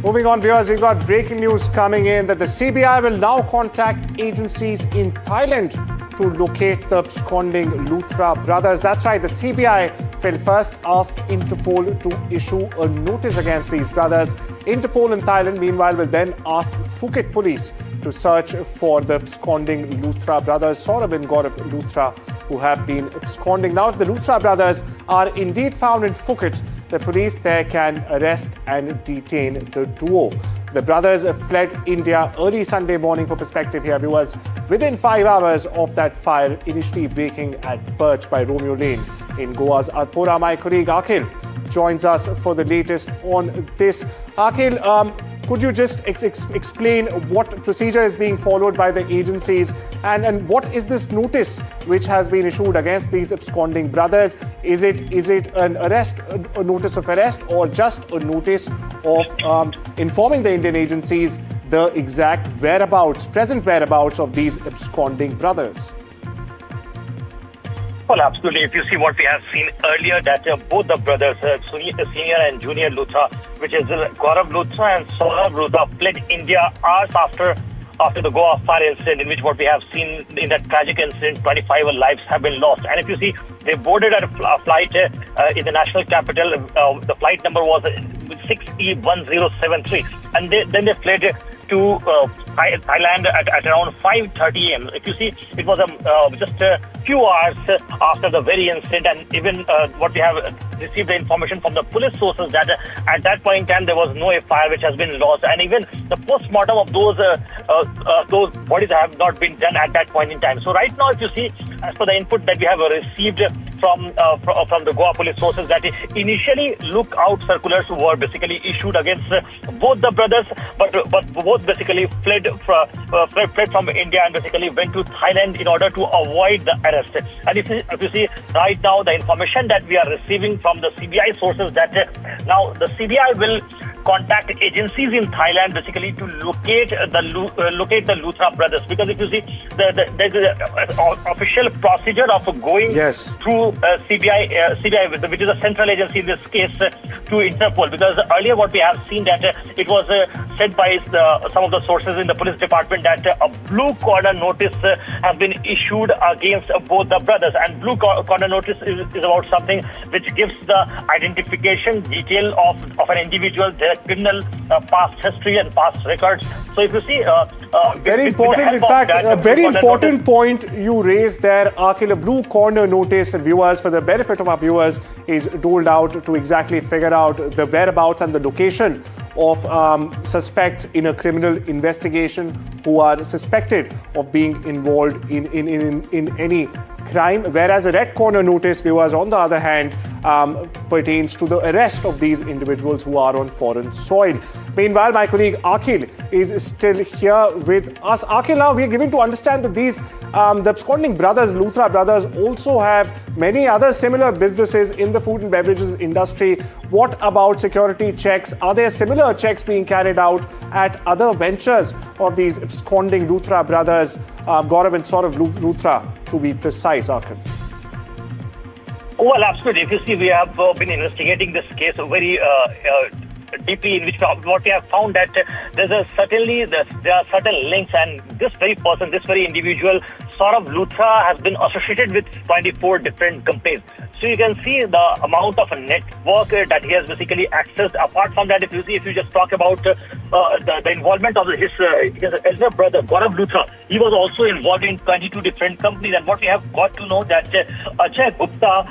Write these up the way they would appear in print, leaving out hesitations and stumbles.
Moving on, viewers, we've got breaking news coming in that the CBI will now contact agencies in Thailand to locate the absconding Luthra brothers. That's right, the CBI will first ask Interpol to issue a notice against these brothers. Interpol in Thailand, meanwhile, will then ask Phuket police to search for the absconding Luthra brothers, Sourabh and Gurav Luthra, who have been absconding. Now, if the Luthra brothers are indeed found in Phuket, the police there can arrest and detain the duo. The brothers fled India early Sunday morning. For perspective here, viewers, within 5 hours of that fire initially breaking at Perch by Romeo Lane in Goa's Arpora. My colleague Akhil joins us for the latest on this. Akhil, could you just explain what procedure is being followed by the agencies and what is this notice which has been issued against these absconding brothers? Is it an arrest, a notice of arrest, or just a notice of informing the Indian agencies the exact whereabouts, present whereabouts of these absconding brothers? Well, absolutely. If you see what we have seen earlier, that both the brothers, senior and junior Luthra, which is Gurav Luthra and Sourabh Luthra, fled India hours after the Goa fire incident, in which what we have seen in that tragic incident, 25 lives have been lost. And if you see, they boarded at a flight in the national capital. The flight number was 6E1073, and then they fled to Thailand at around 5:30 a.m. If you see, it was just a few hours after the very incident, and even what we have received the information from the police sources that at that point in time there was no fire which has been lost, and even the post-mortem of those bodies have not been done at that point in time. So right now, if you see, as per the input that we have received from the Goa police sources, that initially lookout circulars were basically issued against both the brothers, but both basically fled from India and basically went to Thailand in order to avoid the arrest. And if you see right now, the information that we are receiving from the CBI sources, that now the CBI will contact agencies in Thailand basically to locate the Luthra brothers, because if you see, there's an official procedure of going through CBI, which is a central agency in this case, to Interpol. Because earlier what we have seen that it was said by some of the sources in the police department that a blue corner notice has been issued against both the brothers, and blue corner notice is about something which gives the identification detail of an individual, their criminal past history and past records. So if you see, very important, in fact, a very important point you raised there, Akhil. A blue corner notice, viewers, for the benefit of our viewers, is doled out to exactly figure out the whereabouts and the location of suspects in a criminal investigation who are suspected of being involved in any crime, whereas a red corner notice, viewers, on the other hand, pertains to the arrest of these individuals who are on foreign soil. Meanwhile, my colleague Akhil is still here with us. Akhil, now we are given to understand that these the absconding brothers, Luthra brothers, also have many other similar businesses in the food and beverages industry. What about security checks? Are there similar checks being carried out at other ventures of these absconding Luthra brothers, Gurav and Sourabh Luthra, to be precise, Akhil? Well, absolutely. If you see, we have been investigating this case very deeply, in which what we have found that there are certain links, and this very person, this very individual, Sourabh Luthra, has been associated with 24 different companies. So you can see the amount of network that he has basically accessed. Apart from that, if you just talk about the involvement of his elder brother, Gurav Luthra, he was also involved in 22 different companies. And what we have got to know that Ajay Gupta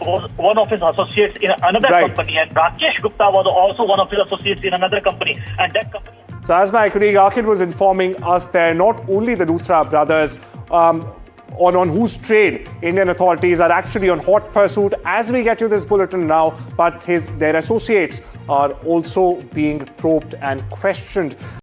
was one of his associates in another company, and Rakesh Gupta was also one of his associates in another company. And that company. So as my colleague Akhil was informing us there, not only the Luthra brothers, on whose trail Indian authorities are actually on hot pursuit as we get you this bulletin now, but their associates are also being probed and questioned.